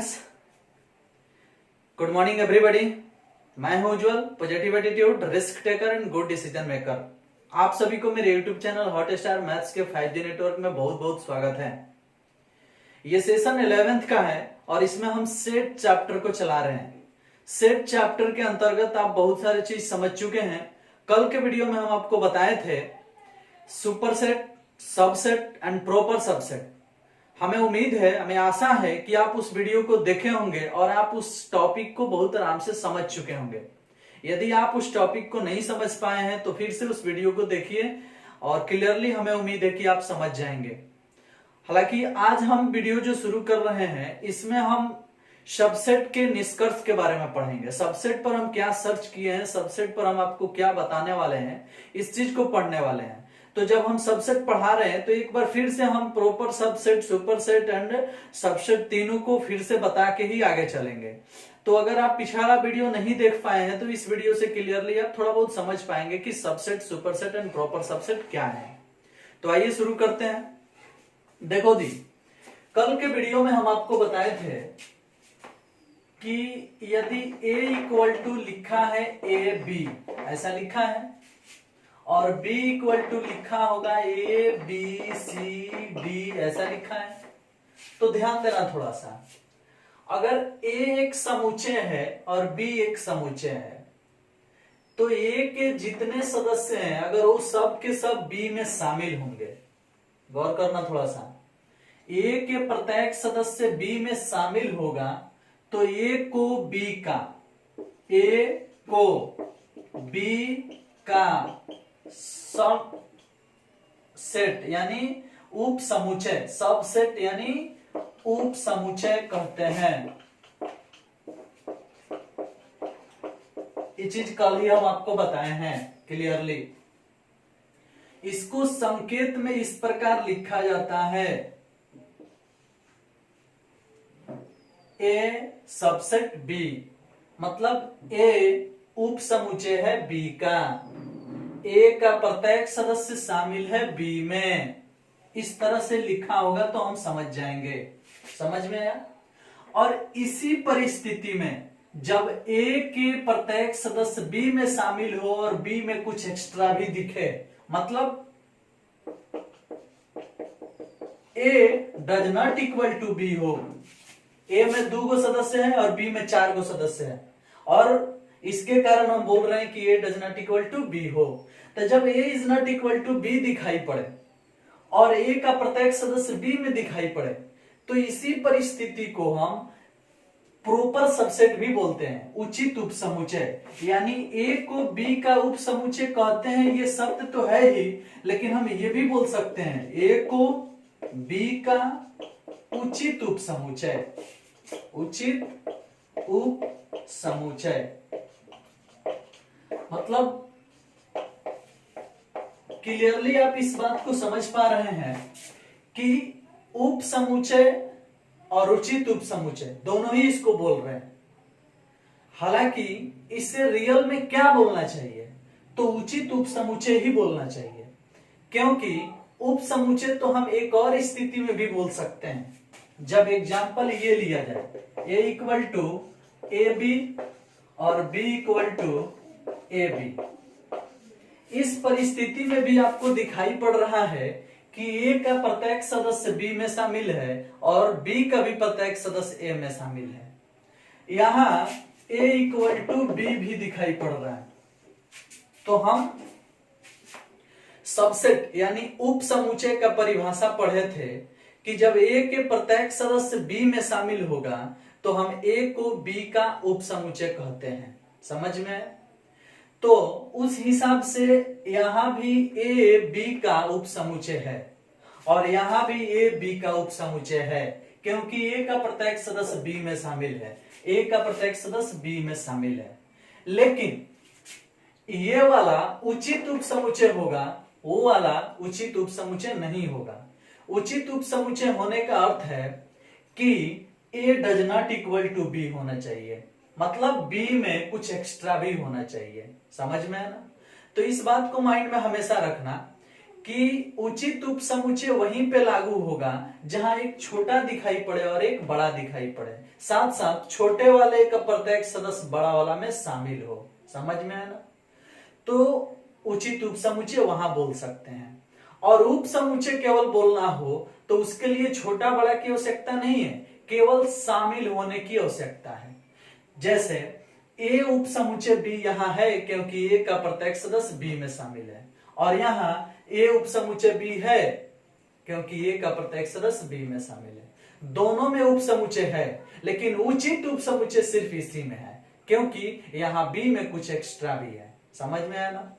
Friends, good morning everybody. मैं हूं Ujjwal, positive attitude, risk taker and good decision maker. आप सभी को मेरे YouTube channel hot star maths के 5G नेटवर्क में बहुत बहुत स्वागत है। ये सेशन 11th का है और इसमें हम सेट चैप्टर को चला रहे हैं। सेट चैप्टर के अंतर्गत आप बहुत सारी चीज समझ चुके हैं। कल के वीडियो में हम आपको बताए थे superset, subset and proper subset. हमें उम्मीद है, हमें आशा है कि आप उस वीडियो को देखे होंगे और आप उस टॉपिक को बहुत आराम से समझ चुके होंगे। यदि आप उस टॉपिक को नहीं समझ पाए हैं तो फिर से उस वीडियो को देखिए और क्लियरली हमें उम्मीद है कि आप समझ जाएंगे। हालांकि आज हम वीडियो जो शुरू कर रहे हैं इसमें हम सबसेट के निष्कर्ष के बारे में पढ़ेंगे। सबसेट पर हम क्या सर्च किए हैं, सबसेट पर हम आपको क्या बताने वाले हैं, इस चीज को पढ़ने वाले हैं। तो जब हम सबसेट पढ़ा रहे हैं तो एक बार फिर से हम proper subset, superset and subset तीनों को फिर से बता के ही आगे चलेंगे। तो अगर आप पिछला वीडियो नहीं देख पाए हैं तो इस वीडियो से क्लियरली आप थोड़ा बहुत समझ पाएंगे कि subset, superset and proper subset क्या है। तो आइए शुरू करते हैं। देखो दी, कल के वीडियो में हम आपको बताए थे कि यदि a इक्वल टू लिखा है ए बी, ऐसा लिखा है, और b इक्वल टू लिखा होगा ए बी सी डी, ऐसा लिखा है। तो ध्यान देना थोड़ा सा, अगर a एक समुच्चय है और b एक समुच्चय है तो a के जितने सदस्य हैं अगर वो सब के सब b में शामिल होंगे, गौर करना थोड़ा सा, a के प्रत्येक सदस्य b में शामिल होगा तो a को b का सब सेट यानी उप समुच्चय, सबसेट यानी उप समुच्चय कहते हैं। ये चीज कल ही हम आपको बताए हैं क्लियरली। इसको संकेत में इस प्रकार लिखा जाता है, ए सबसेट बी, मतलब ए उप समुच्चय है बी का, ए का प्रत्येक सदस्य शामिल है बी में। इस तरह से लिखा होगा तो हम समझ जाएंगे। समझ में आया? और इसी परिस्थिति में जब ए के प्रत्येक सदस्य बी में शामिल हो और बी में कुछ एक्स्ट्रा भी दिखे, मतलब A does not equal to B हो, ए में 2 गो सदस्य है और बी में 4 गो सदस्य है, और इसके कारण हम बोल रहे हैं कि A does not equal to B हो। तो जब A is not equal to B दिखाई पड़े और ए का प्रत्येक सदस्य बी में दिखाई पड़े तो इसी परिस्थिति को हम प्रॉपर सबसेट भी बोलते हैं, उचित उप समुच्चय। यानी ए को बी का उप समुच्चय कहते हैं, ये शब्द तो है ही, लेकिन हम ये भी बोल सकते हैं ए को बी का उचित उप समुच्चय, उचित उप समुच्चय। मतलब क्लियरली आप इस बात को समझ पा रहे हैं कि उप समुच्चय और उचित उप समुच्चय दोनों ही इसको बोल रहे हैं। हालांकि इससे रियल में क्या बोलना चाहिए, तो उचित उप समुच्चय ही बोलना चाहिए, क्योंकि उप समुच्चय तो हम एक और स्थिति में भी बोल सकते हैं। जब एग्जाम्पल ये लिया जाए, a equal to A B और b equal to A B, इस परिस्थिति में भी आपको दिखाई पड़ रहा है कि ए का प्रत्येक सदस्य बी में शामिल है और बी का भी प्रत्येक सदस्य ए में शामिल है। यहां a इक्वल टू बी भी दिखाई पड़ रहा है। तो हम सबसेट यानी उप समुच्चय का परिभाषा पढ़े थे कि जब a के प्रत्येक सदस्य b में शामिल होगा तो हम a को b का उप समुच्चय कहते हैं। समझ में? तो उस हिसाब से यहां भी a b का उप समुच्चय है और यहां भी a b का उप समुच्चय है, क्योंकि a का प्रत्येक सदस्य b में शामिल है, a का प्रत्येक सदस्य b में शामिल है। लेकिन ये वाला उचित उप समुच्चय होगा, वो वाला उचित उप समुच्चय नहीं होगा। उचित उप समुच्चय होने का अर्थ है कि a does not equal to b होना चाहिए, मतलब b में कुछ एक्स्ट्रा भी होना चाहिए। समझ में है ना? तो इस बात को माइंड में हमेशा रखना कि उचित उपसमुच्चय वहीं पे लागू होगा जहां एक छोटा दिखाई पड़े और एक बड़ा दिखाई पड़े, साथ साथ छोटे वाले का प्रत्येक सदस्य बड़ा वाला में शामिल हो। समझ में आया ना? तो उचित उपसमुच्चय वहां बोल सकते हैं। और उपसमुच्चय केवल बोलना हो तो उसके लिए छोटा बड़ा की आवश्यकता नहीं है, केवल शामिल होने की आवश्यकता है। जैसे ए उपसमुच्चय बी यहाँ है क्योंकि ए का प्रत्येक सदस्य बी में शामिल है, और यहाँ ए उपसमुच्चय बी है क्योंकि ए का प्रत्येक सदस्य बी में शामिल है। दोनों में उपसमुच्चय है, लेकिन उचित उपसमुच्चय सिर्फ इसी में है क्योंकि यहाँ बी में कुछ एक्स्ट्रा भी है। समझ में आया ना?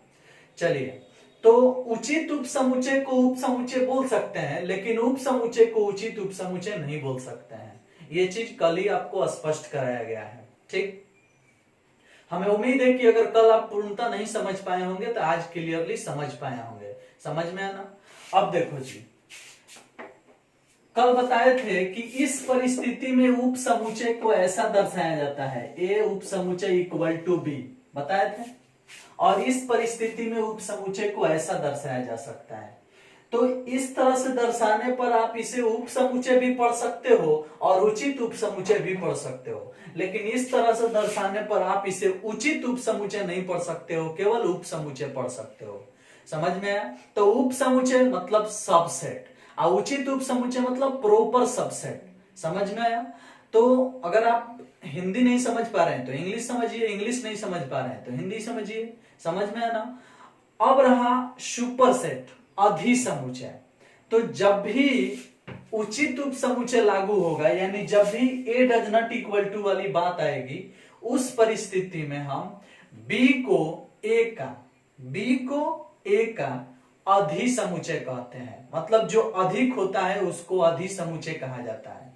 चलिए, तो उचित उपसमुच्चय को उपसमुच्चय बोल सकते हैं, लेकिन उपसमुच्चय को उचित उपसमुच्चय नहीं बोल सकते हैं। ये चीज कल ही आपको स्पष्ट कराया गया है। ठीक, हमें उम्मीद है कि अगर कल आप पूर्णता नहीं समझ पाए होंगे तो आज क्लियरली समझ पाए होंगे। समझ में आना? अब देखो जी, कल बताए थे कि इस परिस्थिति में उपसमुच्चय को ऐसा दर्शाया जाता है, ए उपसमुच्चय इक्वल टू बी, बताए थे। और इस परिस्थिति में उपसमुच्चय को ऐसा दर्शाया जा सकता है। तो इस तरह से दर्शाने पर आप इसे उपसमुच्चय भी पढ़ सकते हो और उचित उपसमुच्चय भी पढ़ सकते हो, लेकिन इस तरह से दर्शाने पर आप इसे उचित उपसमुच्चय नहीं पढ़ सकते हो, केवल उपसमुच्चय पढ़ सकते हो। समझ में आया? तो उपसमुच्चय मतलब सबसेट और उचित उपसमुच्चय मतलब प्रॉपर सबसेट। समझ में आया? तो अगर आप हिंदी नहीं समझ पा रहे हैं तो इंग्लिश समझिए, इंग्लिश नहीं समझ पा रहे हैं तो हिंदी समझिए। समझ में आया ना? अब रहा सुपरसेट, अधिसमुच्चय। तो जब भी उचित उपसमुच्चय लागू होगा, यानी जब भी ए डज नॉट इक्वल टू वाली बात आएगी, उस परिस्थिति में हम बी को ए का अधिसमुच्चय कहते हैं। मतलब जो अधिक होता है उसको अधिसमुच्चय कहा जाता है।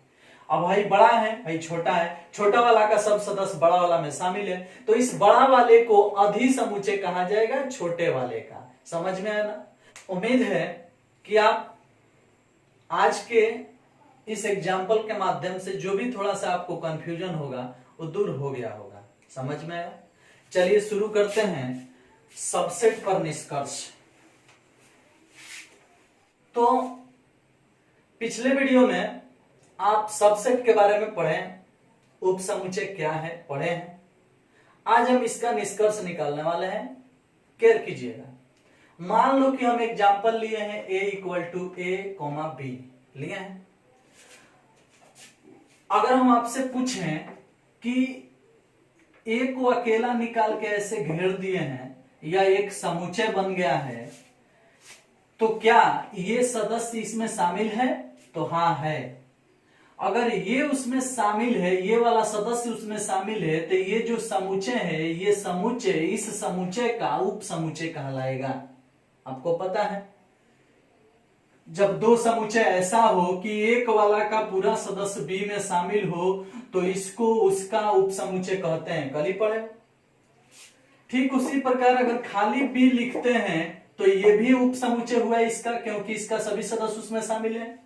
अब भाई बड़ा है, भाई छोटा है, छोटा वाला का सब सदस्य बड़ा वाला में शामिल है, तो इस बड़ा वाले को अधिसमुच्चय कहा जाएगा छोटे वाले का। समझ में आया ना? उम्मीद है कि आप आज के इस एग्जाम्पल के माध्यम से जो भी थोड़ा सा आपको कंफ्यूजन होगा वो दूर हो गया होगा। समझ में आया? चलिए शुरू करते हैं सबसेट पर निष्कर्ष। तो पिछले वीडियो में आप सबसेट के बारे में पढ़े, उपसमुच्चय क्या है पढ़े हैं। आज हम इसका निष्कर्ष निकालने वाले हैं। केयर कीजिएगा। मान लो कि हम एग्जाम्पल लिए हैं a equal to A comma B लिए हैं। अगर हम आपसे पूछें कि ए को अकेला निकाल के ऐसे घेर दिए हैं या एक समुच्चय बन गया है, तो क्या ये सदस्य इसमें शामिल है? तो हाँ है। अगर ये उसमें शामिल है, ये वाला सदस्य उसमें शामिल है, तो ये जो समुच्चय है, ये समुच्चय इस समुच्चय का उपसमुच्चय कहलाएगा। आपको पता है, जब दो समुच्चय ऐसा हो कि एक वाला का पूरा सदस्य बी में शामिल हो तो इसको उसका उपसमुच्चय कहते हैं। कल ही पढ़े। ठीक उसी प्रकार अगर खाली बी लिखते हैं तो ये भी उपसमुच्चय हुआ इसका, क्योंकि इसका सभी सदस्य उसमें शामिल है।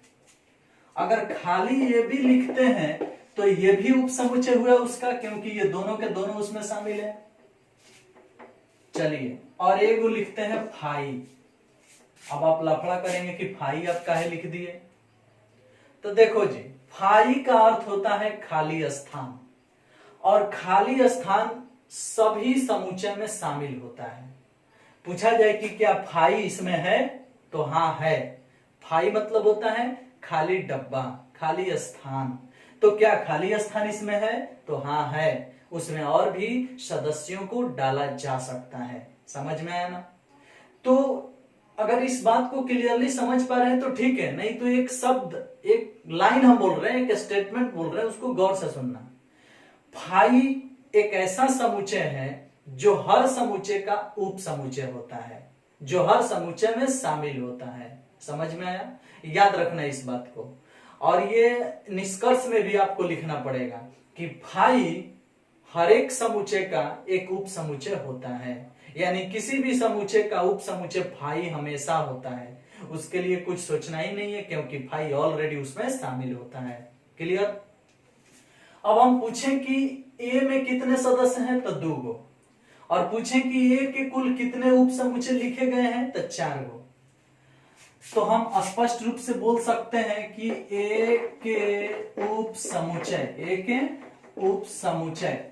अगर खाली ये भी लिखते हैं तो ये भी उपसमुच्चय हुआ उसका, क्योंकि ये दोनों के दोनों उसमें शामिल है। चलिए, और एक लिखते हैं फाई। अब आप लफड़ा करेंगे कि फाई आप काहे लिख दिए? तो देखो जी, फाई का अर्थ होता है खाली स्थान, और खाली स्थान सभी समुच्चय में शामिल होता है। पूछा जाए कि क्या फाई इसमें है? तो हाँ है। फाई मतलब होता है खाली डब्बा, खाली स्थान। तो क्या खाली स्थान इसमें है? तो हाँ है। उसमें और भी सदस्यों को डाला जा सकता है। समझ में आया ना? तो अगर इस बात को क्लियरली समझ पा रहे हैं तो ठीक है, नहीं तो एक शब्द, एक लाइन हम बोल रहे हैं, एक स्टेटमेंट बोल रहे हैं, उसको गौर से सुनना। फाई एक ऐसा समुच्चय है जो हर समुच्चय का उपसमुच्चय होता है, जो हर समुच्चय में शामिल होता है। समझ में आया? याद रखना इस बात को। और ये निष्कर्ष में भी आपको लिखना पड़ेगा कि फाई हर एक समुच्चय का एक उपसमुच्चय होता है, यानी किसी भी समुच्चय का उपसमुच्चय फाई हमेशा होता है। उसके लिए कुछ सोचना ही नहीं है, क्योंकि फाई ऑलरेडी उसमें शामिल होता है। क्लियर? अब हम पूछें कि ए में कितने सदस्य हैं? तो 2 गो। और पूछें कि ए के कुल कितने उपसमुच्चय लिखे गए हैं? तो 4 गो। तो हम स्पष्ट रूप से बोल सकते हैं कि ए के उप समुच्चय, ए के उप समुच्चय,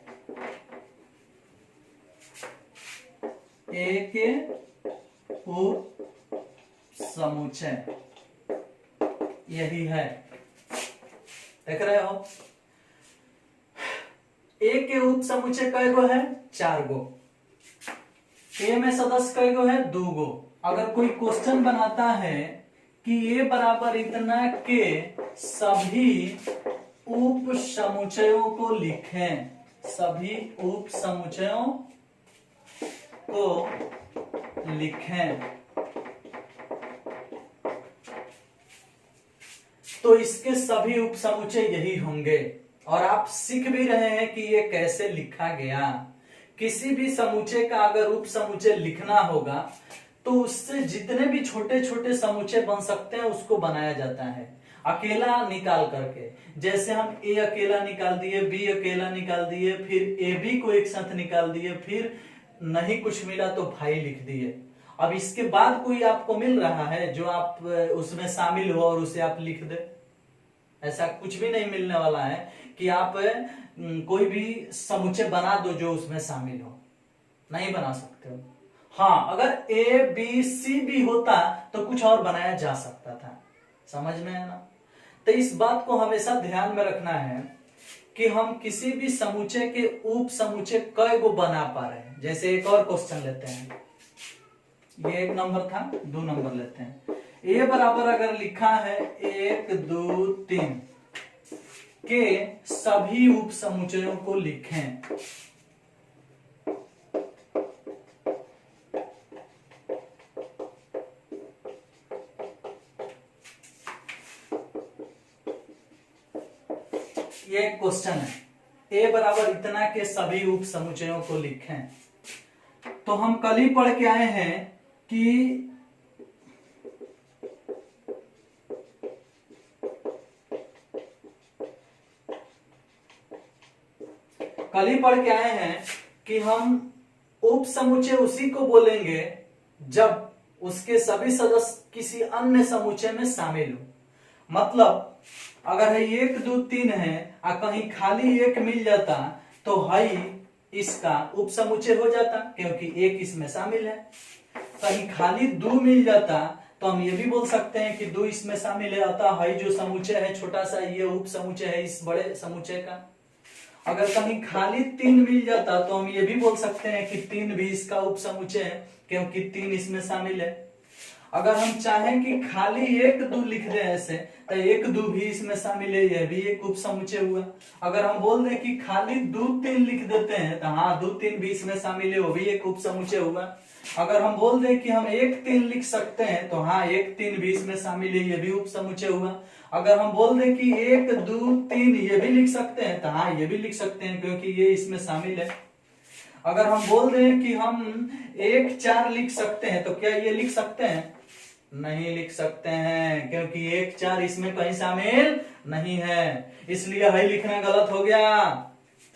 ए के उप समुच्चय यही है। देख रहे हो, ए के उप समुच्चय कई गो है? 4 गो। ए में सदस्य कई गो है? 2 गो। अगर कोई क्वेश्चन बनाता है कि ए बराबर इतना के सभी उप समुच्चयों को लिखें, सभी उप समुच्चयों को लिखें, तो इसके सभी उप समुच्चय यही होंगे। और आप सीख भी रहे हैं कि ये कैसे लिखा गया। किसी भी समुच्चय का अगर उप समुच्चय लिखना होगा तो उससे जितने भी छोटे छोटे समुच्चय बन सकते हैं उसको बनाया जाता है अकेला निकाल करके। जैसे हम ए अकेला निकाल दिए, बी अकेला निकाल दिए, फिर ए बी को एक साथ निकाल दिए, फिर नहीं कुछ मिला तो भाई लिख दिए। अब इसके बाद कोई आपको मिल रहा है जो आप उसमें शामिल हो और उसे आप लिख दे? ऐसा कुछ भी नहीं मिलने वाला है कि आप कोई भी समुच्चय बना दो जो उसमें शामिल हो, नहीं बना सकते हो। हाँ, अगर ए बी सी भी होता तो कुछ और बनाया जा सकता था। समझ में है ना? तो इस बात को हमेशा ध्यान में रखना है कि हम किसी भी समुच्चय के उप समुच्चय कई गो बना पा रहे हैं। जैसे एक और क्वेश्चन लेते हैं, ये 1 नंबर था, 2 नंबर लेते हैं। ए बराबर अगर लिखा है 1 2 3 के सभी उप समुच्चयों को लिखें, ये एक क्वेश्चन है। ए बराबर इतना के सभी उप समुच्चयों को लिखें। तो हम कल ही पढ़ के आए हैं कि हम उप समुच्चय उसी को बोलेंगे जब उसके सभी सदस्य किसी अन्य समुच्चय में शामिल हो। मतलब अगर है 1 2 3 है और कहीं खाली 1 मिल जाता तो हई इसका उप समुच्चय हो जाता क्योंकि 1 इसमें शामिल है। कहीं खाली 2 मिल जाता तो हम ये भी बोल सकते हैं कि 2 इसमें शामिल है, अतः हई जो समुच्चय है छोटा सा ये उप समुच्चय है इस बड़े समुच्चय का। अगर कहीं खाली 3 मिल जाता तो हम ये भी बोल सकते हैं कि 3 भी इसका उप समुच्चय है क्योंकि 3 इसमें शामिल है। अगर हम चाहें कि खाली 1 2 लिख दें ऐसे तो 1 2 भी इसमें शामिल है, यह भी एक उप समुच्चय हुआ। अगर हम बोल दें कि खाली 2 3 लिख देते हैं तो हाँ 2 3 भी इसमें शामिल है, वो भी एक उप समुच्चय हुआ। अगर हम बोल दें कि हम 1 3 लिख सकते हैं तो हाँ 1 3 भी इसमें शामिल है, ये भी उप समुच्चय हुआ। अगर हम बोल दें कि 1 2 3 ये भी लिख सकते हैं तो हाँ ये भी लिख सकते हैं क्योंकि ये इसमें शामिल है। अगर हम बोल दें कि हम 1 4 लिख सकते हैं तो क्या ये लिख सकते हैं? नहीं लिख सकते हैं क्योंकि 1 4 इसमें कहीं शामिल नहीं है, इसलिए है लिखना गलत हो गया।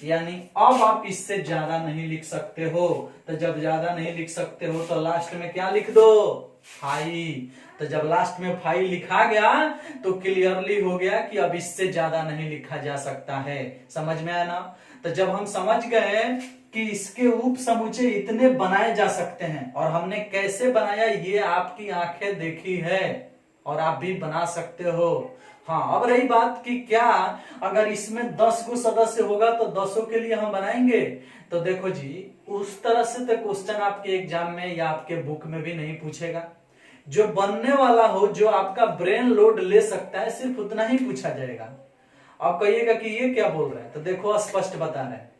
यानी अब आप इससे ज्यादा नहीं लिख सकते हो। तो जब ज्यादा नहीं लिख सकते हो तो लास्ट में क्या लिख दो? फाई। तो जब लास्ट में फाई लिखा गया तो क्लियरली हो गया कि अब इससे ज्यादा नहीं लिखा जा सकता है। समझ में आया ना? तो जब हम समझ गए कि इसके उप समुच्चय इतने बनाए जा सकते हैं और हमने कैसे बनाया ये आपकी आंखें देखी है और आप भी बना सकते हो। हाँ, अब रही बात कि क्या अगर इसमें 10 गो सदस्य होगा तो 10 के लिए हम बनाएंगे? तो देखो जी, उस तरह से तो क्वेश्चन आपके एग्जाम में या आपके बुक में भी नहीं पूछेगा। जो बनने वाला हो, जो आपका ब्रेन लोड ले सकता है, सिर्फ उतना ही पूछा जाएगा। आप कहिएगा कि ये क्या बोल रहे हैं, तो देखो स्पष्ट बता रहे हैं।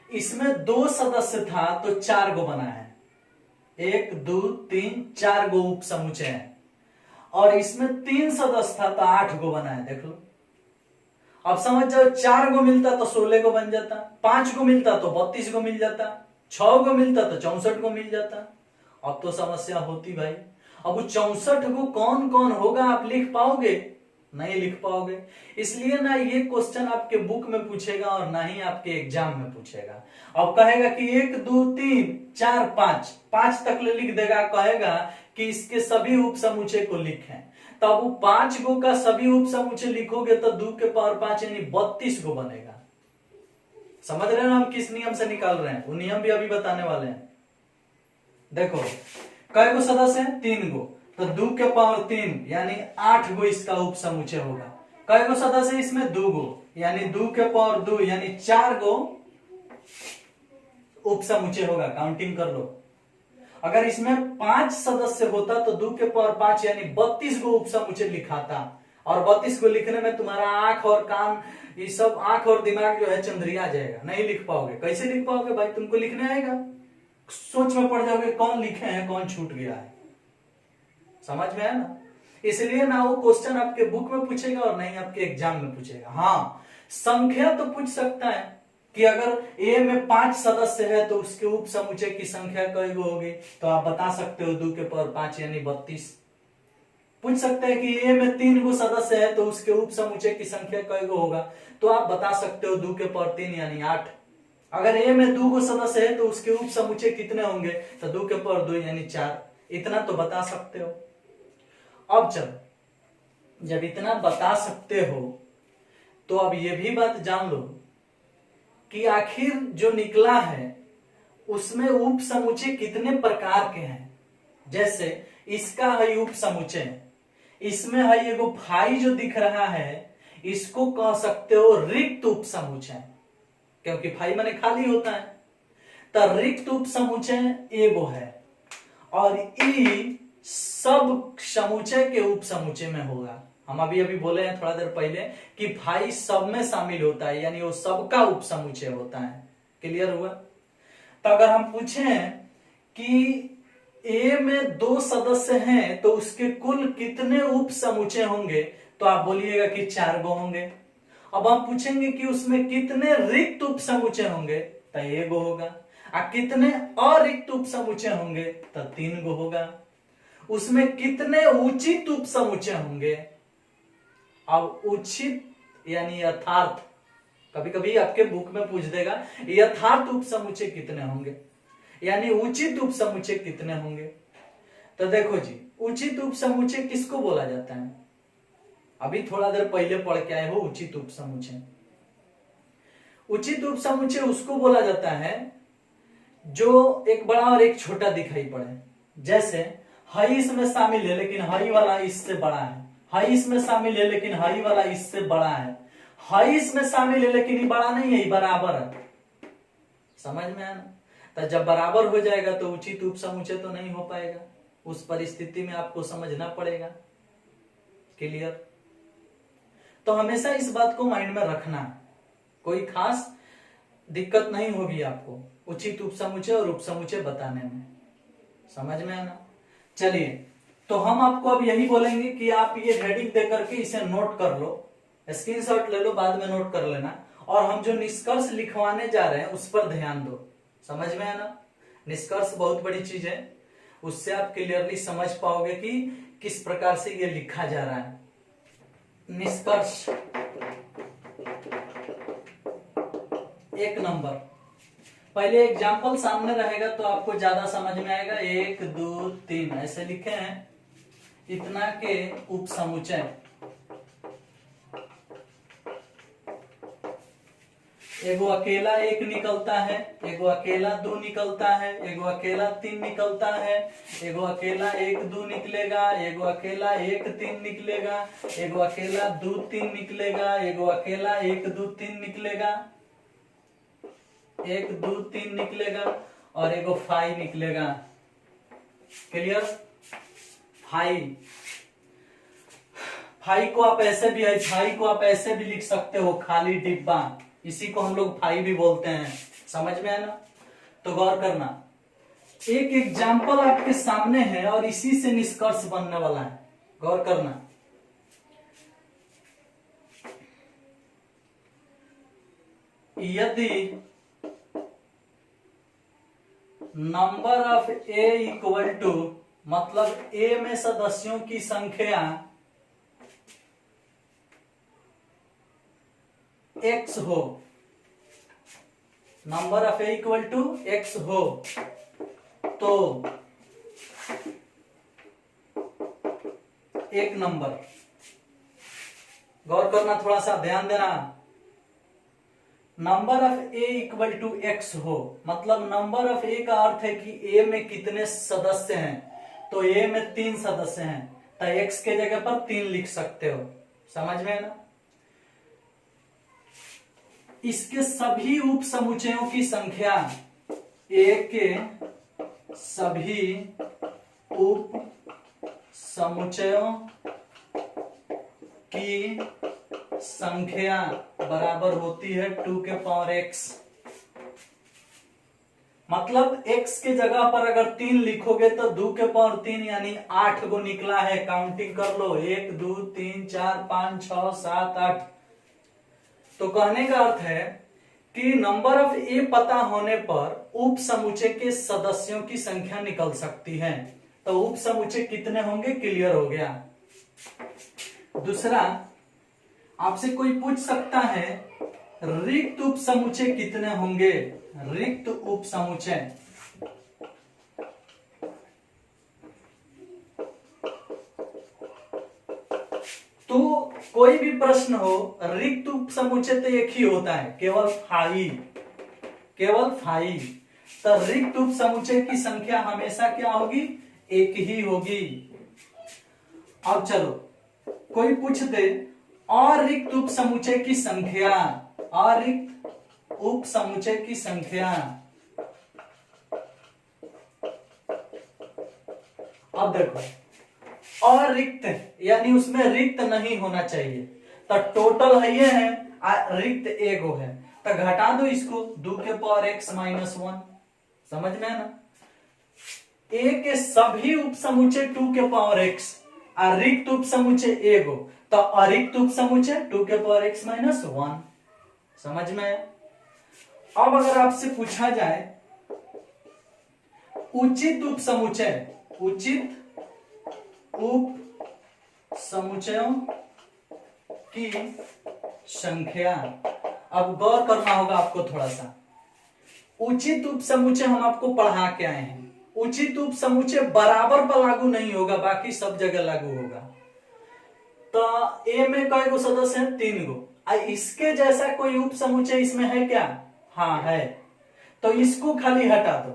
इसमें 2 सदस्य था तो 4 गो बना है, 1 2 3 4 गो उप समुच्चय है। और इसमें 3 सदस्य था तो 8 गो बना है। देख लो, अब समझ जाओ 4 गो मिलता तो 16 गो बन जाता, 5 गो मिलता तो 32 गो मिल जाता, 6 गो मिलता तो 64 गो मिल जाता। अब तो समस्या होती भाई। अब वो 64 गो कौन कौन होगा आप लिख पाओगे? नहीं लिख पाओगे। इसलिए ना ये क्वेश्चन आपके बुक में पूछेगा और ना ही आपके एग्जाम में पूछेगा। अब कहेगा कि 1 2 3 4 5 5 तक ले लिख देगा, कहेगा कि इसके सभी उप समुच्चय को लिखें। तो अब 5 गो का सभी उप समुच्चय लिखोगे तो 2 के पावर 5 यानी 32 गो बनेगा। समझ रहे हैं ना हम किस नियम से निकाल रहे हैं, वो नियम भी अभी बताने वाले हैं। देखो कई गो सदस्य हैं, 3 गो, तो 2 के पावर 3 यानी 8 गो इसका उप समुच्चय होगा। कई गो सदस्य इसमें 2 गो यानी 2 के पावर 2 यानी 4 गो उप समुच्चय होगा। काउंटिंग कर लो। अगर इसमें 5 सदस्य होता तो 2 के पावर 5 यानी 32 गो उप समुच्चय लिखाता, और 32 को लिखने में तुम्हारा आंख और कान, ये सब आंख और दिमाग जो है चंद्रिया जाएगा, नहीं लिख पाओगे। कैसे लिख पाओगे भाई, तुमको लिखने आएगा, सोच में पड़ जाओगे कौन लिखे हैं कौन छूट गया है। समझ में आया ना। इसलिए ना वो क्वेश्चन आपके बुक में पूछेगा और नहीं आपके एग्जाम में पूछेगा। हाँ, संख्या तो पूछ सकता है कि अगर ए में 5 सदस्य है तो उसके उप समुच्चय की संख्या कई गो होगी, तो आप बता सकते हो 2 के पावर 5 यानी 32। पूछ सकते हैं कि ए में 3 गो सदस्य है तो उसके उप समुच्चय की संख्या कई गो होगा, तो आप बता सकते हो 2 के पावर 3 यानी 8। अगर ए में 2 गो सदस्य है तो उसके उप समुच्चय कितने होंगे, तो 2 के पावर 2 यानी 4। इतना तो बता सकते हो। अब चलो, जब इतना बता सकते हो तो अब ये भी बात जान लो कि आखिर जो निकला है उसमें उप समुच्चय कितने प्रकार के हैं। जैसे इसका है उप समुच्चय, इसमें है एगो फाई जो दिख रहा है, इसको कह सकते हो रिक्त उप समुच्चय, क्योंकि फाई माने खाली होता है। तो रिक्त उप समुच्चय एगो है, और ई सब समुच्चय के उप समुच्चय में होगा। हम अभी अभी बोले हैं थोड़ा देर पहले कि भाई सब में शामिल होता है, यानी वो सबका उप समुच्चय होता है। क्लियर हुआ। तो अगर हम पूछें कि ए में 2 सदस्य हैं तो उसके कुल कितने उप समुच्चय होंगे, तो आप बोलिएगा कि 4 गो होंगे। अब हम पूछेंगे कि उसमें कितने रिक्त उप समुच्चय होंगे, तो 1 गो होगा। कितने अरिक्त उप समुच्चय होंगे, तो 3 गो होगा। उसमें कितने उचित उप समुच्चय होंगे। अब उचित यानी यथार्थ, कभी कभी आपके बुक में पूछ देगा यथार्थ उप समुच्चय कितने होंगे, यानी उचित उप समुच्चय कितने होंगे। तो देखो जी, उचित उप समुच्चय किसको बोला जाता है, अभी थोड़ा देर पहले पढ़ के आए हो। उचित उप समुच्चय, उचित उप समुच्चय उसको बोला जाता है जो एक बड़ा और एक छोटा दिखाई पड़े। जैसे हई इसमें शामिल है लेकिन हई वाला इससे बड़ा है, हई इसमें शामिल है लेकिन हई वाला इससे बड़ा है, हई इसमें शामिल है लेकिन ये बड़ा नहीं है, ये बराबर है। समझ में आया ना। तो जब बराबर हो जाएगा तो उचित उप समुच्चय तो नहीं हो पाएगा, उस परिस्थिति में आपको समझना पड़ेगा। क्लियर। तो हमेशा इस बात को माइंड में रखना, कोई खास दिक्कत नहीं होगी आपको उचित उप समुच्चय और उप समुच्चय बताने में। समझ में आना। चलिए, तो हम आपको अब यही बोलेंगे कि आप ये हेडिंग दे करके इसे नोट कर लो, स्क्रीनशॉट ले लो, बाद में नोट कर लेना। और हम जो निष्कर्ष लिखवाने जा रहे हैं उस पर ध्यान दो। समझ में आना। निष्कर्ष बहुत बड़ी चीज है, उससे आप क्लियरली समझ पाओगे कि किस प्रकार से ये लिखा जा रहा है। निष्कर्ष 1 नंबर, पहले एग्जाम्पल सामने रहेगा तो आपको ज्यादा समझ में आएगा। 1 2 3 ऐसे लिखे हैं, इतना के उप समुच्चय। एगो अकेला 1 निकलता है, एगो अकेला 2 निकलता है, एगो अकेला 3 निकलता है, एगो अकेला 1 2 निकलेगा, एगो अकेला 1 3 निकलेगा, एगो अकेला 2 3 निकलेगा, एगो अकेला 1 2 3 निकलेगा, 1 2 3 निकलेगा, और एगो फाई निकलेगा। क्लियर। फाई को आप ऐसे भी है, फाई को आप ऐसे भी लिख सकते हो, खाली डिब्बा, इसी को हम लोग फाई भी बोलते हैं। समझ में है ना। तो गौर करना, एक एग्जाम्पल आपके सामने है और इसी से निष्कर्ष बनने वाला है। गौर करना, यदि number of A equal to, मतलब ए में सदस्यों की संख्या x हो, number of A equal to x हो, तो एक नंबर, गौर करना, थोड़ा सा ध्यान देना। Number of A equal to X हो, मतलब नंबर ऑफ ए का अर्थ है कि ए में कितने सदस्य हैं, तो ए में 3 सदस्य हैं, तो एक्स के जगह पर 3 लिख सकते हो। समझ में है ना। इसके सभी उप समुच्चयों की संख्या, ए के सभी उप समुच्चयों की संख्या बराबर होती है 2 के पावर x। मतलब x के जगह पर अगर 3 लिखोगे तो 2 के पावर 3 यानी 8 को निकला है। काउंटिंग कर लो, 1 2 3 4 5 6 7 8। तो कहने का अर्थ है कि नंबर ऑफ ए पता होने पर उप समुच्चय के सदस्यों की संख्या निकल सकती है। तो उप समुच्चय कितने होंगे, क्लियर हो गया। दूसरा, आपसे कोई पूछ सकता है रिक्त उप समुच्चय कितने होंगे। रिक्त उप समुच्चय, तो कोई भी प्रश्न हो, रिक्त उप समुच्चय तो एक ही होता है, केवल फाई। तो रिक्त उप समुच्चय की संख्या हमेशा क्या होगी, एक ही होगी। अब चलो, कोई पूछ दे अरिक्त उप समुच्चय की संख्या, अरिक्त उप समुच्चय की संख्या। अब देखो, अरिक्त यानी उसमें रिक्त नहीं होना चाहिए, तो टोटल है ये है, रिक्त एगो है, तो घटा दो इसको, 2 के पावर x माइनस 1। समझ में है ना। ए के सभी उप समुच्चय 2 के पावर x, रिक्त उप समुच्चय एगो, तो अरिक्त उप समुच्चय 2 के पावर x माइनस 1। समझ में। अब अगर आपसे पूछा जाए उचित उप समुच्चय, उचित उप समुच्चयों की संख्या, अब गौर करना होगा आपको थोड़ा सा। उचित उप समुच्चय हम आपको पढ़ा के आए हैं, उचित उप समुच्चय बराबर पर लागू नहीं होगा, बाकी सब जगह लागू होगा। तो ए में कई गो सदस्य हैं, 3 गो। इसके जैसा कोई उप समुच्चय इसमें है क्या, हाँ है, तो इसको खाली हटा दो।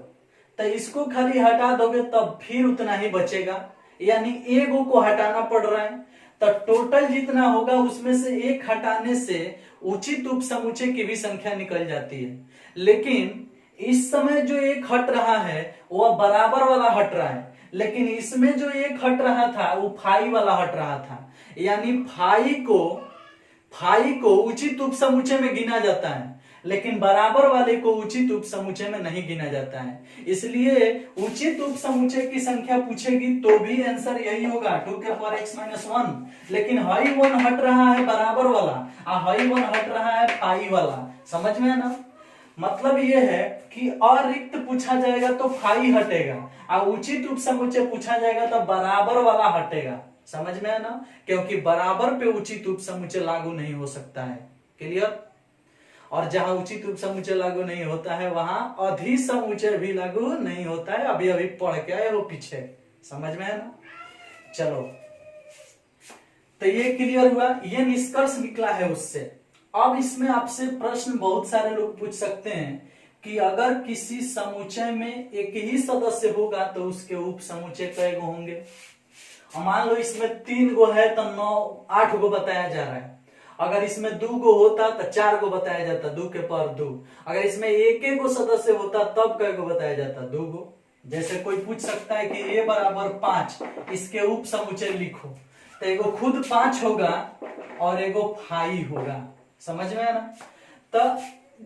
तो इसको खाली हटा दोगे तब फिर उतना ही बचेगा, यानी एगो को हटाना पड़ रहा है। तो टोटल जितना होगा उसमें से एक हटाने से उचित उप समुच्चय की भी संख्या निकल जाती है। लेकिन इस समय जो एक हट रहा है वह बराबर वाला हट रहा है, लेकिन इसमें जो एक हट रहा था वो फाई वाला हट रहा था, यानी फाई को उचित उप समुच्चय में गिना जाता है, लेकिन बराबर वाले को उचित उप समुच्चय में नहीं गिना जाता है। इसलिए उचित उप समुच्चय की संख्या पूछेगी तो भी आंसर यही होगा, 2 के पावर x माइनस 1। लेकिन हाई 1 हट रहा है बराबर वाला, हाई 1 हट रहा है फाई वाला। समझ में है ना। मतलब ये है कि अरिक्त पूछा जाएगा तो फाई हटेगा, और उचित उप समुच्चय पूछा जाएगा तो बराबर वाला हटेगा। समझ में है ना, क्योंकि बराबर पे उचित उप समुच्चय लागू नहीं हो सकता है। क्लियर। और जहां उचित उप समुच्चय लागू नहीं होता है वहां अधिसमुच्चय भी लागू नहीं होता है। अभी अभी पढ़ के आए हो पीछे। समझ में है ना। चलो, तो ये क्लियर हुआ, ये निष्कर्ष निकला है उससे। अब इसमें आपसे प्रश्न बहुत सारे लोग पूछ सकते हैं कि अगर किसी समुच्चय में एक ही सदस्य होगा तो उसके उप समुच्चय कै गो होंगे। मान लो इसमें 3 गो है तो 8 गो बताया जा रहा है। अगर इसमें 2 गो होता तो 4 गो बताया जाता, 2 के पावर 2। अगर इसमें एक गो सदस्य होता तब कै गो बताया जाता, 2 गो। जैसे कोई पूछ सकता है कि a बराबर 5, इसके उप समुच्चय लिखो, तो एगो खुद 5 होगा और एगो फाई होगा। समझ में है ना। तो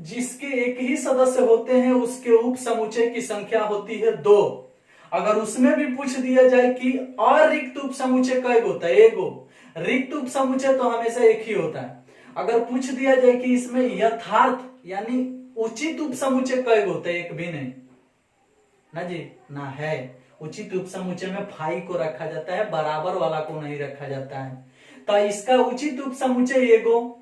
जिसके एक ही सदस्य होते हैं उसके उप समुच्चय की संख्या होती है 2। अगर उसमें भी पूछ दिया जाए कि अरिक्त उप समुच्चय कै गो होता है, एगो। रिक्त उप समुच्चय तो हमेशा एक ही होता है। अगर पूछ दिया जाए कि इसमें यथार्थ यानी उचित उप समुच्चय कै गो होता है, एक भी नहीं ना जी, ना है। उचित उप समुच्चय में फाई को रखा जाता है, बराबर वाला को नहीं रखा जाता है। तो इसका उचित उप समुच्चय एगो।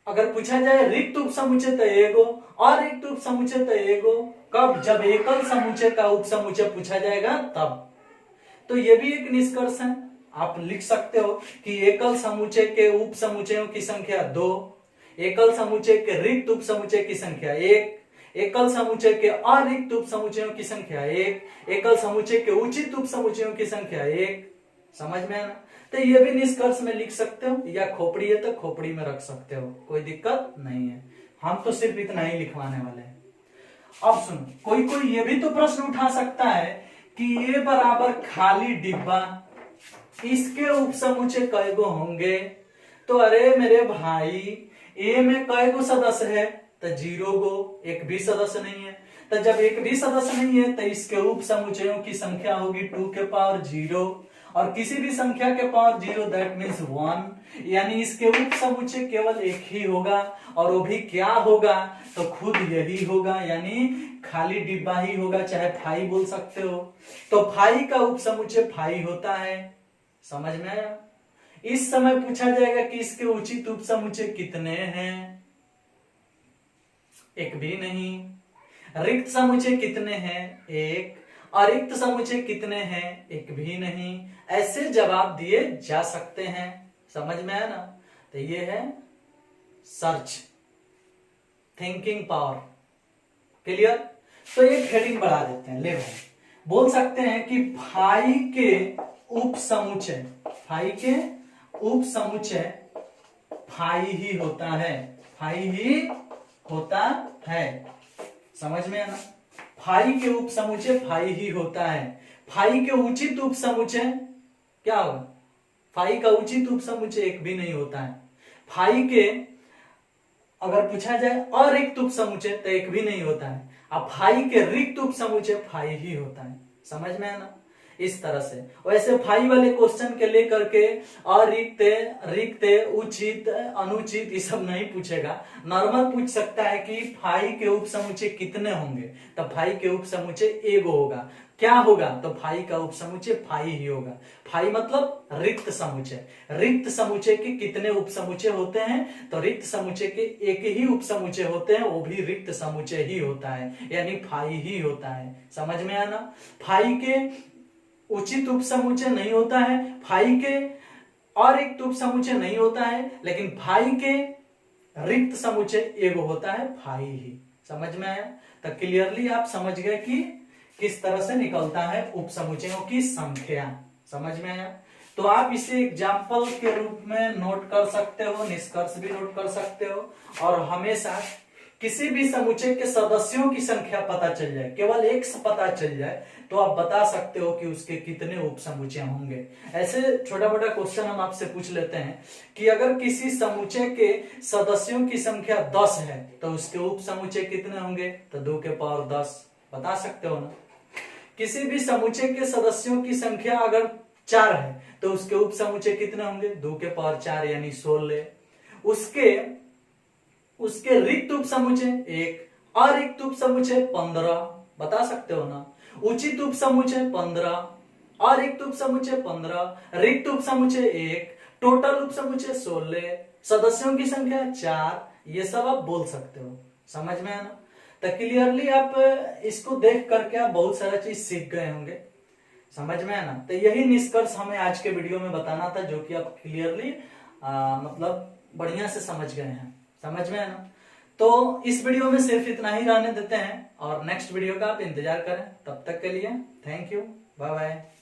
अगर पूछा जाए रिक्त उप समुच्चय तो एगो, और रिक्त उप समुच्चय तो एगो। कब, जब एकल समुच्चय का उप समुच्चय पूछा जाएगा तब। तो ये भी एक निष्कर्ष है। आप लिख सकते हो कि एकल समुच्चय के उप समुच्चयों की संख्या 2, एकल समुच्चय के रिक्त उप समुच्चय की संख्या 1, एकल समुच्चय के अरिक्त उप समुच्चयों की संख्या 1, एकल समुच्चय के उचित उप समुच्चयों की संख्या 1। समझ में आना? तो ये भी निष्कर्ष में लिख सकते हो, या खोपड़ी है तो खोपड़ी में रख सकते हो, कोई दिक्कत नहीं है। हम तो सिर्फ इतना ही लिखवाने वाले हैं। अब सुनो, कोई कोई ये भी तो प्रश्न उठा सकता है कि ए बराबर खाली डिब्बा, इसके उप समुच्चय कई गो होंगे? तो अरे मेरे भाई, ए में कई गो सदस्य है? तो 0 गो, एक भी सदस्य नहीं है। तो जब एक भी सदस्य नहीं है तो इसके उप समुच्चयों की संख्या होगी 2 के पावर 0, और किसी भी संख्या के पावर 0 दैट मीन्स 1, यानी इसके उप समुच्चय केवल एक ही होगा, और वो भी क्या होगा? तो खुद यही होगा, यानी खाली डिब्बा ही होगा, चाहे फाई बोल सकते हो। तो फाई का उप समुच्चय फाई होता है। समझ में आया? इस समय पूछा जाएगा कि इसके उचित उप समुच्चय कितने हैं? एक भी नहीं। रिक्त समुच्चय कितने हैं? एक। अरिक्त समुच्चय कितने हैं? एक भी नहीं। ऐसे जवाब दिए जा सकते हैं। समझ में आया ना? तो ये है सर्च, थिंकिंग पावर। क्लियर? तो एक हेडिंग बढ़ा देते हैं, ले भाई। बोल सकते हैं कि फाई के उप समुच्चय, फाई के उप समुच्चय फाई ही होता है, फाई ही होता है। समझ में आना? फाई के उप समुच्चय फाई ही होता है। फाई के उचित उप समुच्चय क्या होगा? फाई का उचित उप समुच्चय एक भी नहीं होता है। फाई के अगर पूछा जाए अरिक्त उप समुच्चय तो एक भी नहीं होता है। अब फाई के रिक्त उप समुच्चय फाई ही होता है। समझ में आना? इस तरह से। वैसे फाई वाले क्वेश्चन के लेकर के अरिक्त, रिक्त, उचित, अनुचित ये सब नहीं पूछेगा। नॉर्मल पूछ सकता है कि फाई के उप समुच्चय कितने होंगे? तो फाई के उप समुच्चय एगो होगा। क्या होगा? तो फाई का उप समुच्चय फाई ही होगा। फाई मतलब रिक्त समुच्चय। रिक्त समुच्चय के कितने उप समुच्चय होते हैं? तो रिक्त समुच्चय के एक ही उप समुच्चय होते हैं, वो भी रिक्त समुच्चय ही होता है, यानी फाई ही होता है। समझ में आना? फाई के उचित उप समुच्चय नहीं होता है, फाई के अरिक्त उप समुच्चय नहीं होता है, लेकिन फाई के रिक्त समुच्चय एगो होता है, फाई ही। समझ में आया? तो क्लियरली आप समझ गए कि किस तरह से निकलता है उप समुच्चयों की संख्या। समझ में आया? तो आप इसे एग्जाम्पल के रूप में नोट कर सकते हो, निष्कर्ष भी नोट कर सकते हो। और हमेशा किसी भी समुच्चय के सदस्यों की संख्या पता चल जाए, केवल एक से पता चल जाए, तो आप बता सकते हो कि उसके कितने उप समुच्चय होंगे। ऐसे छोटा मोटा क्वेश्चन हम आपसे पूछ लेते हैं कि अगर किसी समुच्चय के सदस्यों की संख्या 10 है तो उसके उप समुच्चय कितने होंगे? तो 2 के पावर 10। बता सकते हो ना? किसी भी समुच्चय के सदस्यों की संख्या अगर 4 है तो उसके उप समुच्चय कितने होंगे? 2 के पावर 4 यानी 16। उसके रिक्त उप समुच्चय 1, अरिक्त उप समुच्चय 15। बता सकते हो ना? उचित उप समुच्चय 15, अरिक्त उप समुच्चय 15, रिक्त उप समुच्चय 1, टोटल उप समुच्चय 16, सदस्यों की संख्या 4। ये सब आप बोल सकते हो। समझ में आना? तो क्लियरली आप इसको देख करके आप बहुत सारा चीज सीख गए होंगे। समझ में आना? तो यही निष्कर्ष हमें आज के वीडियो में बताना था, जो कि आप क्लियरली मतलब बढ़िया से समझ गए हैं। समझ में आना? तो इस वीडियो में सिर्फ इतना ही रहने देते हैं, और नेक्स्ट वीडियो का आप इंतजार करें। तब तक के लिए थैंक यू, बाय बाय।